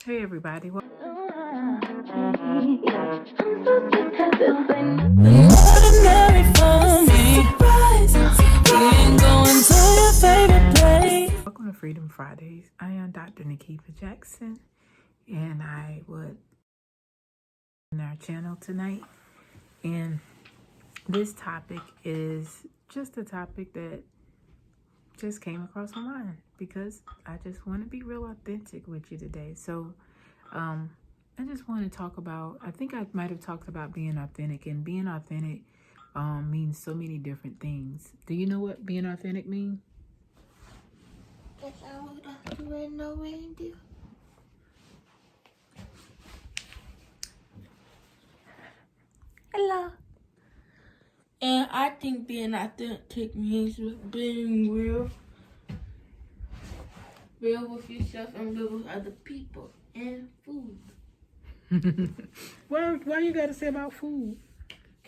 Hey everybody. Welcome to Freedom Fridays. I am Dr. Nikifa Jackson, and I would in our channel tonight. And this topic is just a topic that just came across my mind because I just want to be real authentic with you today. So I just want to talk about, I think I might have talked about being authentic, and being authentic means so many different things. Do you know what being authentic means? That's all Dr. Red No Reindeer. Hello. And I think being authentic means being real with yourself and real with other people and food. Why you gotta say about food?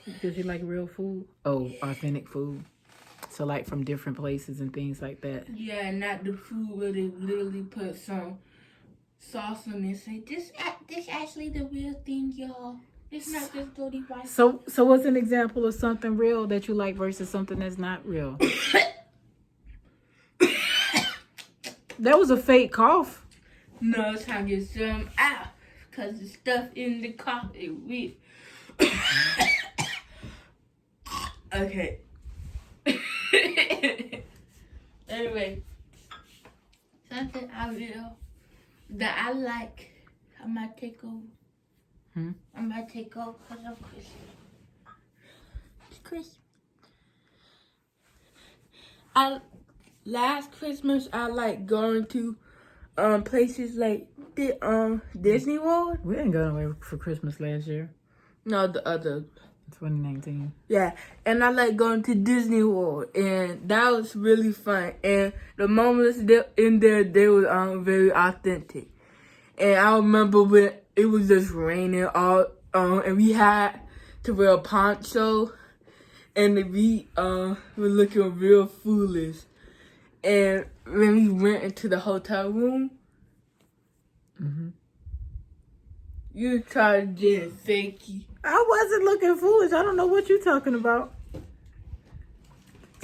Because you like real food? Oh, authentic food. So like from different places and things like that. Yeah, not the food where they literally put some sauce on it and say, this actually the real thing, y'all. It's not just dirty white. So what's an example of something real that you like versus something that's not real? That was a fake cough. No, it's time to get some out. Because the stuff in the cough is weird. Okay. Anyway, something that I like, I might take over. I might take over because I'm Christian. It's Christmas. Last Christmas, I like going to places like Disney World. We didn't go away for Christmas last year. No, the other. 2019. Yeah, and I like going to Disney World, and that was really fun. And the moments in there, they were very authentic. And I remember when it was just raining and we had to wear a poncho, and we were looking real foolish. And when we went into the hotel room, you tried to get fakey. I wasn't looking foolish. I don't know what you're talking about.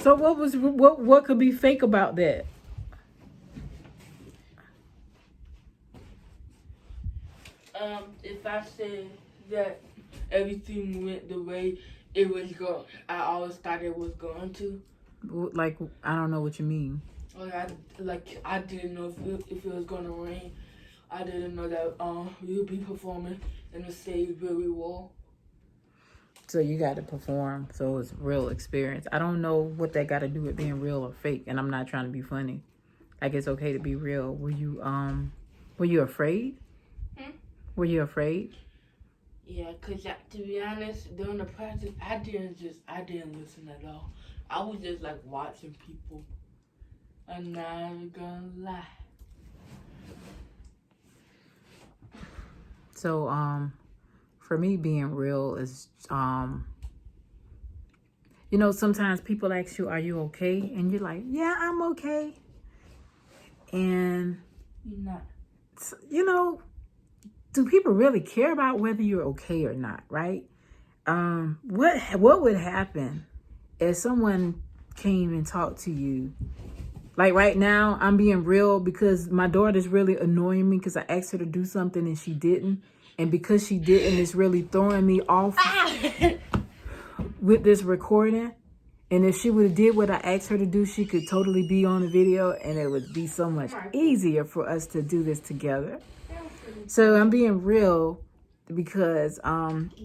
So what could be fake about that? If I said that everything went the way it was going, I always thought it was going to. Like, I don't know what you mean. I didn't know if it was gonna rain. I didn't know that we would be performing in the stage where we were. So you got to perform. So it's real experience. I don't know what that got to do with being real or fake. And I'm not trying to be funny. Like, it's okay to be real. Were you afraid? Were you afraid? Yeah, cause to be honest, during the practice, I didn't listen at all. I was just like watching people. I'm not gonna lie. So, for me, being real is, sometimes people ask you, are you okay? And you're like, yeah, I'm okay. And, You're not. Do people really care about whether you're okay or not, right? What would happen if someone came and talked to you? Like right now, I'm being real because my daughter's really annoying me because I asked her to do something and she didn't. And because she didn't, it's really throwing me off with this recording. And if she would have did what I asked her to do, she could totally be on the video and it would be so much easier for us to do this together. So I'm being real because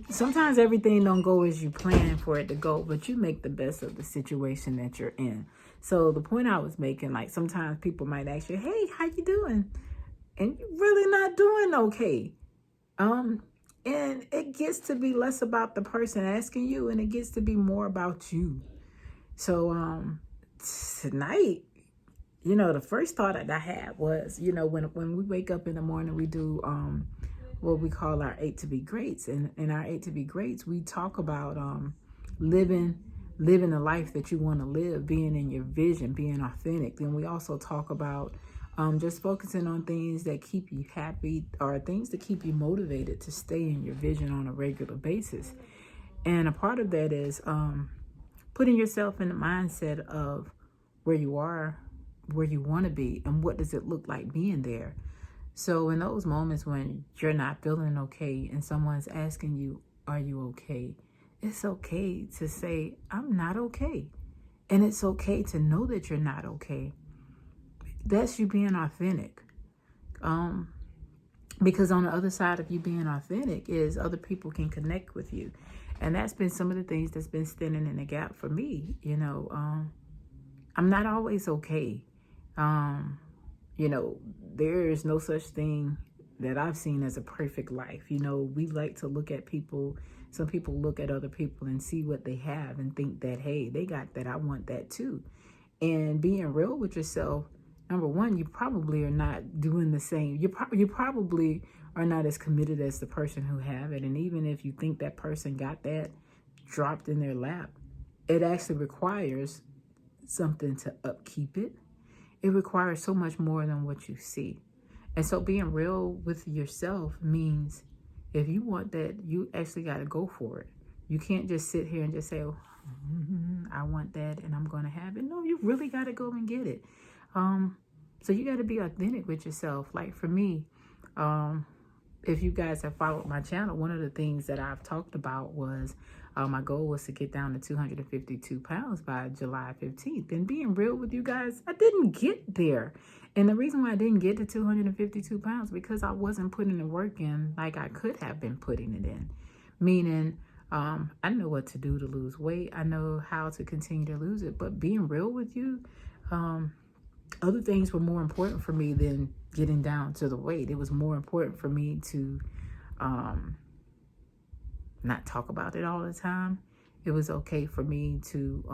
sometimes everything don't go as you plan for it to go, but you make the best of the situation that you're in. So the point I was making, like sometimes people might ask you, hey, how you doing? And you're really not doing okay. And it gets to be less about the person asking you and it gets to be more about you. So tonight, the first thought that I had was, when we wake up in the morning, we do what we call our 8 to be greats. And in our 8 to be greats, we talk about living the life that you want to live, being in your vision, being authentic. Then we also talk about Just focusing on things that keep you happy or things that keep you motivated to stay in your vision on a regular basis. And a part of that is putting yourself in the mindset of where you are, where you want to be, and what does it look like being there. So in those moments when you're not feeling okay and someone's asking you, are you okay? It's okay to say, I'm not okay. And it's okay to know that you're not okay. That's you being authentic. Because on the other side of you being authentic is other people can connect with you. And that's been some of the things that's been standing in the gap for me. I'm not always okay. There is no such thing that I've seen as a perfect life. We like to look at people. Some people look at other people and see what they have and think that, hey, they got that, I want that too. And being real with yourself, number one, you probably are not doing the same. You probably are not as committed as the person who have it. And even if you think that person got that dropped in their lap, it actually requires something to upkeep it. It requires so much more than what you see. And so being real with yourself means if you want that, you actually got to go for it. You can't just sit here and just say, I want that and I'm going to have it. No, you really got to go and get it. So you got to be authentic with yourself. Like for me, if you guys have followed my channel, one of the things that I've talked about was my goal was to get down to 252 pounds by July 15th. And being real with you guys, I didn't get there. And the reason why I didn't get to 252 pounds because I wasn't putting the work in like I could have been putting it in. Meaning, I know what to do to lose weight. I know how to continue to lose it. But being real with you, other things were more important for me than getting down to the weight. It was more important for me to not talk about it all the time. It was okay for me to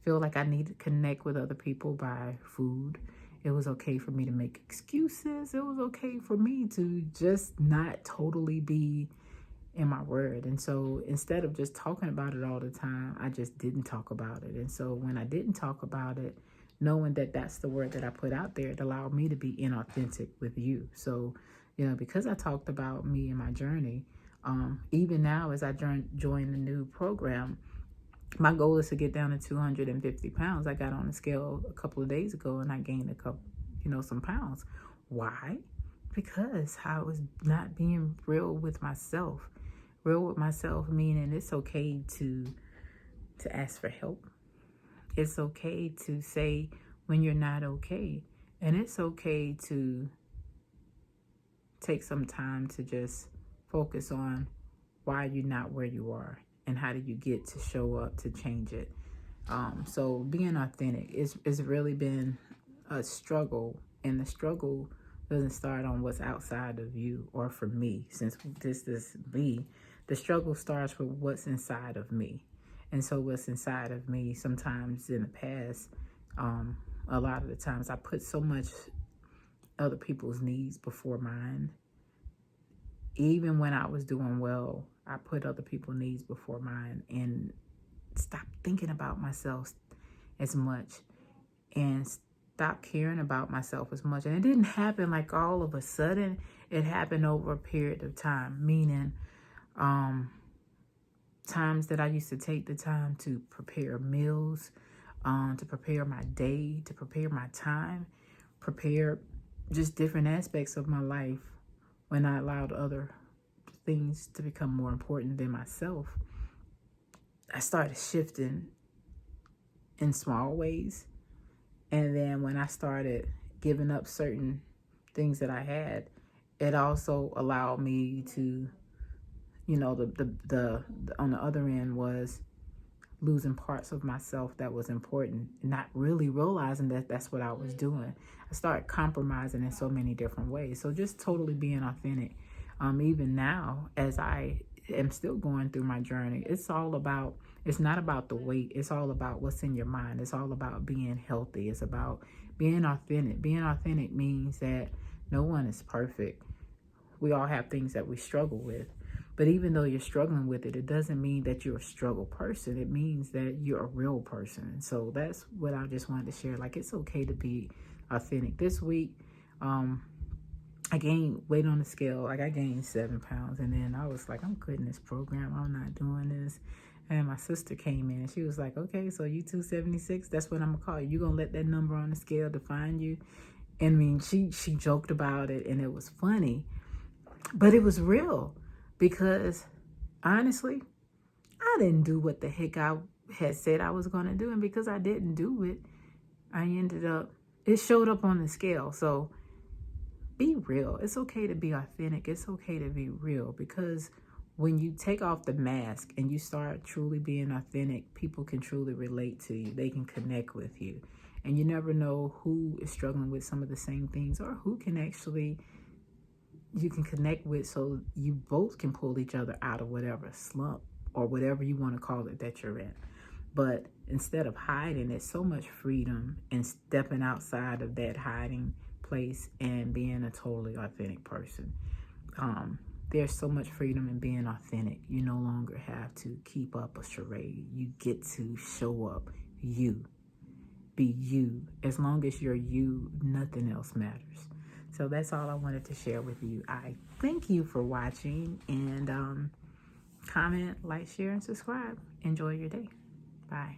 feel like I needed to connect with other people by food. It was okay for me to make excuses. It was okay for me to just not totally be in my word. And so instead of just talking about it all the time, I just didn't talk about it. And so when I didn't talk about it, knowing that that's the word that I put out there, it allowed me to be inauthentic with you. So, because I talked about me and my journey, even now as I join the new program, my goal is to get down to 250 pounds. I got on the scale a couple of days ago and I gained some pounds. Why? Because I was not being real with myself. Real with myself meaning it's okay to ask for help. It's okay to say when you're not okay. And it's okay to take some time to just focus on why you're not where you are and how do you get to show up to change it. So being authentic it's really been a struggle, and the struggle doesn't start on what's outside of you, or for me, since this is me, the struggle starts with what's inside of me. And so what's inside of me, sometimes in the past, a lot of the times I put so much other people's needs before mine. Even when I was doing well, I put other people's needs before mine and stopped thinking about myself as much and stopped caring about myself as much. And it didn't happen like all of a sudden. It happened over a period of time, meaning times that I used to take the time to prepare meals, to prepare my day, to prepare my time, prepare just different aspects of my life when I allowed other things to become more important than myself. I started shifting in small ways. And then when I started giving up certain things that I had, it also allowed me to, the on the other end was losing parts of myself that was important, not really realizing that that's what I was doing. I started compromising in so many different ways. So just totally being authentic. Even now, as I am still going through my journey, it's not about the weight. It's all about what's in your mind. It's all about being healthy. It's about being authentic. Being authentic means that no one is perfect. We all have things that we struggle with. But even though you're struggling with it, it doesn't mean that you're a struggle person. It means that you're a real person. And so that's what I just wanted to share. Like, it's okay to be authentic. This week, I gained weight on the scale. Like I gained 7 pounds, and then I was like, I'm quitting this program. I'm not doing this. And my sister came in and she was like, okay, so you 276, that's what I'm gonna call you. You gonna let that number on the scale define you? And I mean, she joked about it and it was funny, but it was real because honestly, I didn't do what the heck I had said I was gonna do. And because I didn't do it, I ended up, it showed up on the scale. So be real. It's okay to be authentic. It's okay to be real, because when you take off the mask and you start truly being authentic, people can truly relate to you. They can connect with you. And you never know who is struggling with some of the same things, or who can actually, you can connect with, so you both can pull each other out of whatever slump or whatever you want to call it that you're in. But instead of hiding, there's so much freedom in stepping outside of that hiding place and being a totally authentic person. There's so much freedom in being authentic. You no longer have to keep up a charade. You get to show up you. Be you. As long as you're you, nothing else matters. So that's all I wanted to share with you. I thank you for watching, and comment, like, share, and subscribe. Enjoy your day. Bye.